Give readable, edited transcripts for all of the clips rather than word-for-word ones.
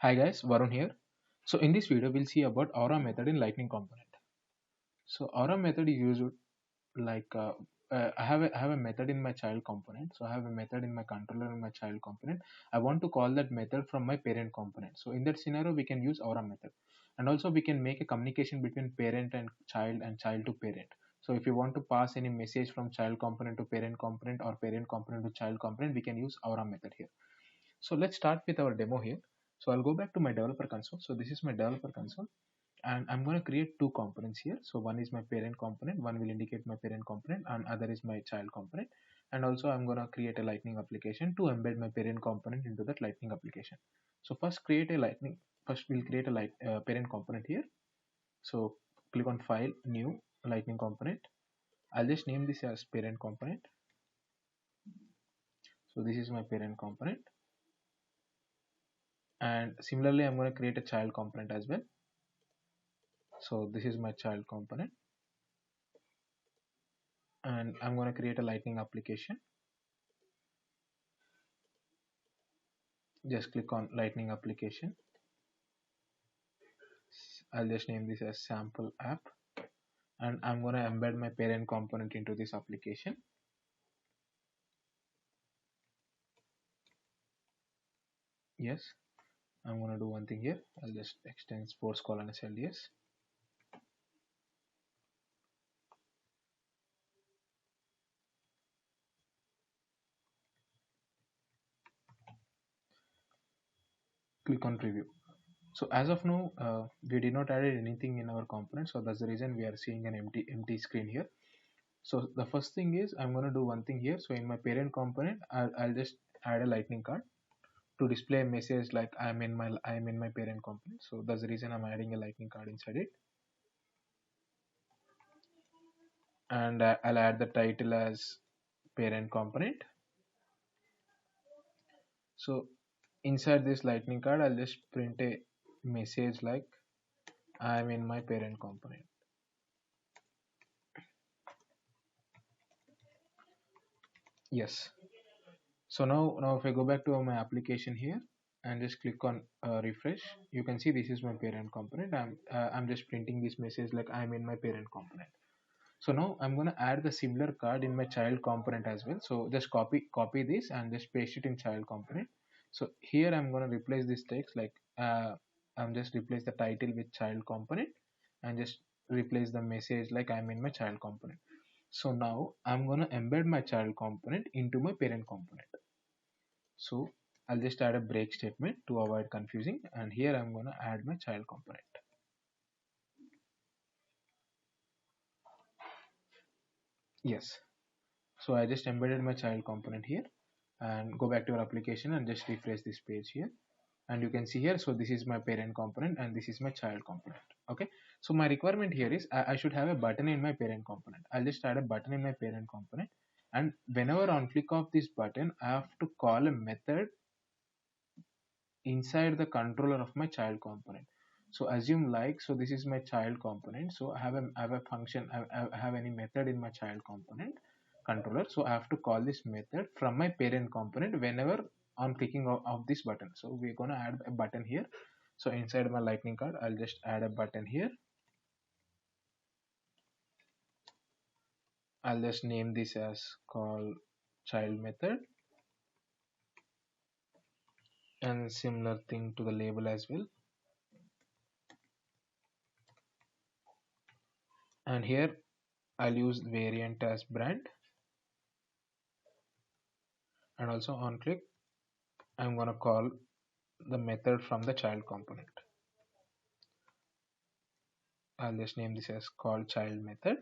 Hi guys, Varun here. So in this video, we'll see about Aura method in Lightning component. So Aura method is used like I have a method in my child component. So I have a method in my controller in my child component. I want to call that method from my parent component. So in that scenario, we can use Aura method, and also we can make a communication between parent and child to parent. So if you want to pass any message from child component to parent component or parent component to child component, we can use Aura method here. So let's start with our demo here. So I'll go back to my developer console. So this is my developer console and I'm going to create two components here. So one is my parent component, one will indicate my parent component and other is my child component. And also I'm going to create a lightning application to embed my parent component into that lightning application. So first we'll create a parent component here. So click on file, new lightning component. I'll just name this as parent component. So this is my parent component. And similarly, I'm going to create a child component as well. So this is my child component and I'm going to create a lightning application. Just click on lightning application. I'll just name this as sample app and I'm going to embed my parent component into this application. Yes, I'm going to do one thing here. I'll just extend sports colon SLDS. Click on preview. So as of now, we did not add anything in our component. So that's the reason we are seeing an empty screen here. So the first thing is I'm going to do one thing here. So in my parent component, I'll just add a lightning card to display a message like I'm in my parent component. So that's the reason I'm adding a lightning card inside it. And I'll add the title as parent component. So inside this lightning card, I'll just print a message like I'm in my parent component. Yes. So now if I go back to my application here and just click on refresh, you can see this is my parent component. I'm just printing this message like I'm in my parent component. So now I'm going to add the similar card in my child component as well. So just copy this and just paste it in child component. So here I'm going to replace this text like I'm just replace the title with child component and just replace the message like I'm in my child component. So now I'm going to embed my child component into my parent component. So I'll just add a break statement to avoid confusing, and here I'm going to add my child component. Yes. So I just embedded my child component here and go back to your application and just refresh this page here. And you can see here, so this is my parent component and this is my child component. Okay. So my requirement here is I should have a button in my parent component. I'll just add a button in my parent component. And whenever on click of this button, I have to call a method inside the controller of my child component. So assume like, so this is my child component. So I have a function, I have any method in my child component controller. So I have to call this method from my parent component whenever on clicking of this button. So we're going to add a button here. So inside my lightning card, I'll just add a button here. I'll just name this as call child method, and similar thing to the label as well. And here I'll use variant as brand, and also on click I'm going to call the method from the child component. I'll just name this as call child method.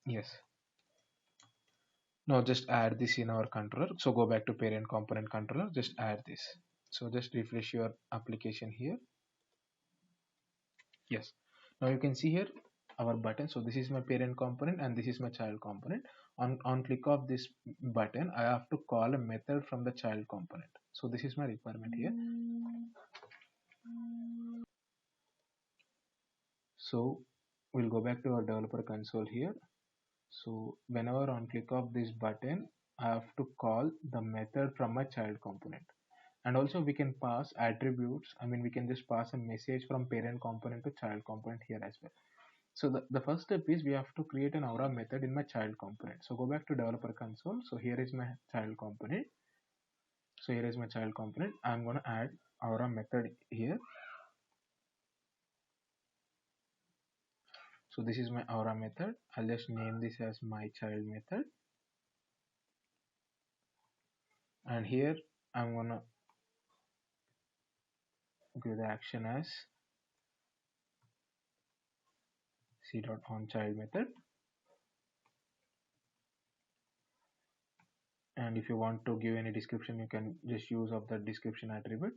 Yes. Now just add this in our controller. So go back to parent component controller, just add this. So just refresh your application here. Yes. Now you can see here our button. So this is my parent component and this is my child component. On click of this button, I have to call a method from the child component. So this is my requirement here. So we'll go back to our developer console here. So whenever on click of this button, I have to call the method from my child component. And also we can pass attributes. I mean, we can just pass a message from parent component to child component here as well. So the first step is we have to create an Aura method in my child component. So go back to developer console. So here is my child component. So here is my child component. I'm going to add Aura method here. So this is my Aura method. I'll just name this as my child method. And here I'm going to give the action as c.onChild method. And if you want to give any description, you can just use of the description attribute.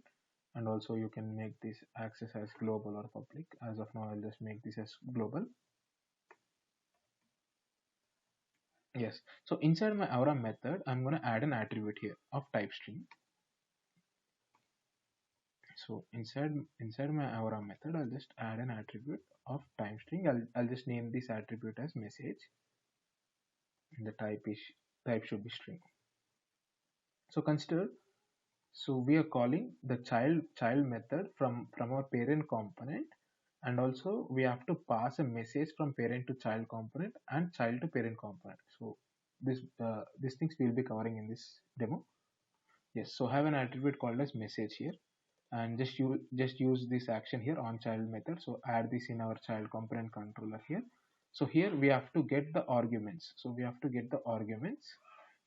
And also you can make this access as global or public. As of now, I'll just make this as global. Yes. So inside my Aura method, I'm going to add an attribute here of type string. So inside my Aura method, I'll just add an attribute of type string. I'll just name this attribute as message. And the type should be string. So consider, so we are calling the child method from our parent component, and also we have to pass a message from parent to child component and child to parent component. So these things we'll be covering in this demo. Yes, so have an attribute called as message here, and just use this action here on child method. So add this in our child component controller here. So here we have to get the arguments. So we have to get the arguments.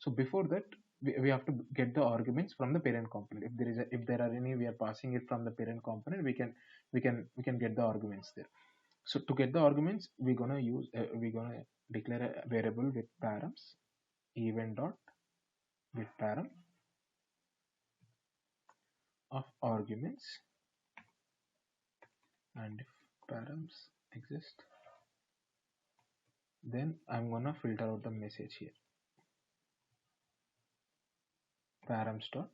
So before that, we have to get the arguments from the parent component. If there are any, we are passing it from the parent component. We can get the arguments there. So to get the arguments, we're gonna declare a variable with params event dot with param of arguments, and if params exist, then I'm gonna filter out the message here. Params dot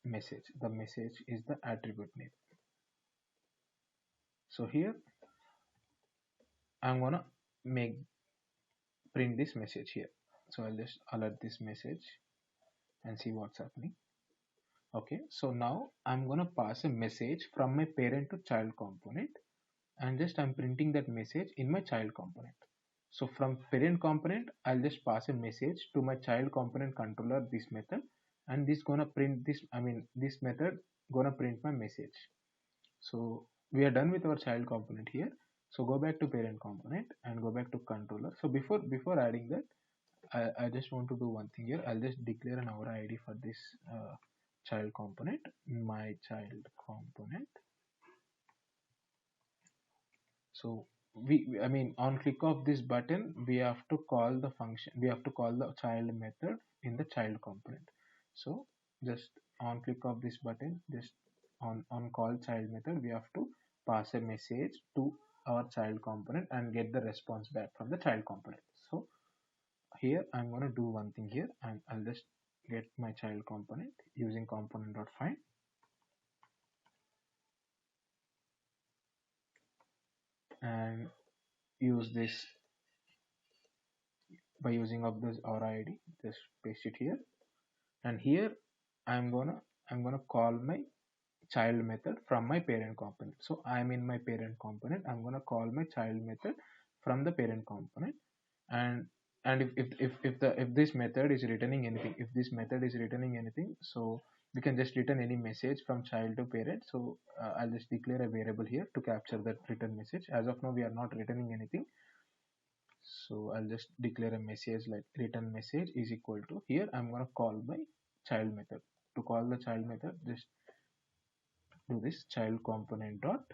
message. The message is the attribute name. So here I'm gonna make print this message here. So I'll just alert this message and see what's happening. Okay, so now I'm gonna pass a message from my parent to child component, and just I'm printing that message in my child component. So from parent component, I'll just pass a message to my child component controller, this method, and this gonna print this, I mean this method gonna print my message. So we are done with our child component here. So go back to parent component and go back to controller. So before adding that, I just want to do one thing here. I'll just declare an Aura ID for this child component, my child component. So I mean, on click of this button, we have to call the function, we have to call the child method in the child component. So just on click of this button, just on call child method, we have to pass a message to our child component and get the response back from the child component. So here I'm going to do one thing here, and I'll just get my child component using component.find, and use this by using of this Aura ID. Just paste it here, and here I'm gonna call my child method from my parent component. So I'm in my parent component. I'm gonna call my child method from the parent component, and if this method is returning anything, so we can just return any message from child to parent. So I'll just declare a variable here to capture that return message. As of now, we are not returning anything, so I'll just declare a message like return message is equal to, here I'm going to call my child method. To call the child method, just do this child component dot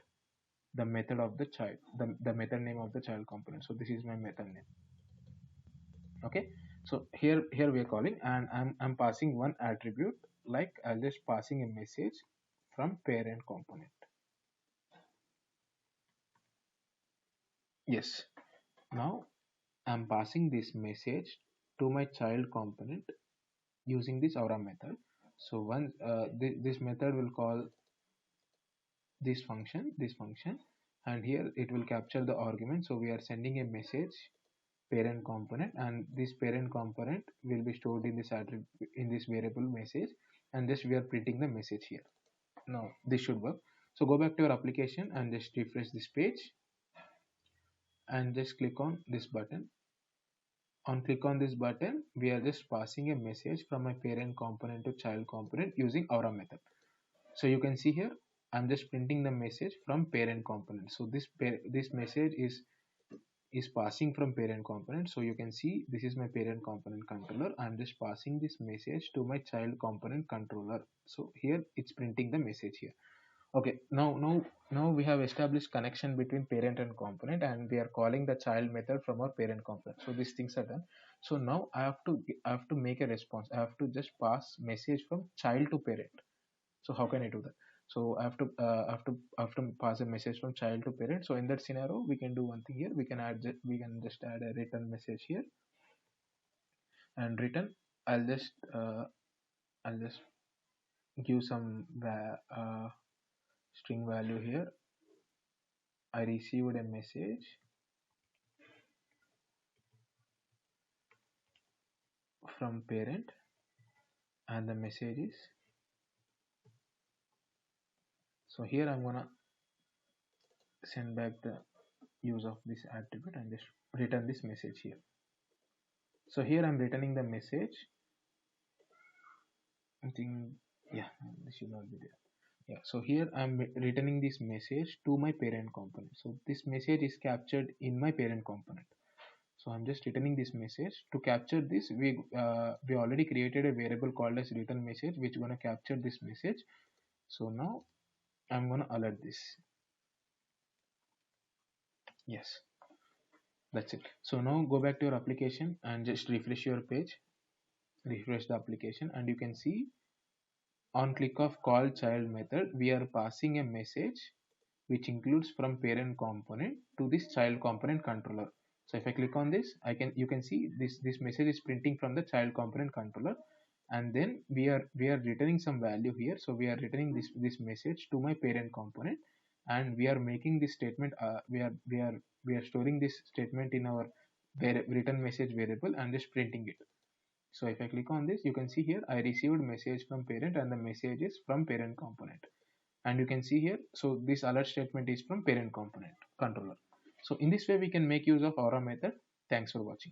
the method of the child, the method name of the child component. So this is my method name. Okay, so here we are calling, and I'm passing one attribute, like I'll just passing a message from parent component. Yes, now I'm passing this message to my child component using this Aura method. So once this method will call this function, and here it will capture the argument. So we are sending a message parent component, and this parent component will be stored in this in this variable message, and just we are printing the message here. Now this should work. So go back to your application and just refresh this page and just click on this button. On click on this button, we are just passing a message from my parent component to child component using Aura method. So you can see here, I'm just printing the message from parent component. So this message is passing from parent component. So you can see this is my parent component controller. I'm just passing this message to my child component controller. So here it's printing the message here. Okay, now we have established connection between parent and component, and we are calling the child method from our parent component. So these things are done. So now I have to make a response. I have to just pass message from child to parent. So how can I do that? So I have to pass a message from child to parent. So in that scenario, we can do one thing here. We can just add a return message here, and return. I'll just uh, I'll just give some string value here. I received a message from parent, and the message is, so here I'm gonna send back the use of this attribute and just return this message here. So here I'm returning the message. I think, yeah, this should not be there. Yeah, so here I'm returning this message to my parent component. So this message is captured in my parent component. So I'm just returning this message. To capture this, we already created a variable called as return message, which is gonna capture this message. So now I'm gonna alert this. Yes, that's it. So now go back to your application and just refresh your page, refresh the application, and you can see on click of call child method, we are passing a message which includes from parent component to this child component controller. So if I click on this, you can see this message is printing from the child component controller, and then we are returning some value here. So we are returning this message to my parent component, and we are making this statement. We are storing this statement in our return message variable and just printing it. So if I click on this, you can see here I received message from parent, and the message is from parent component. And you can see here, so this alert statement is from parent component controller. So in this way we can make use of Aura method. Thanks for watching.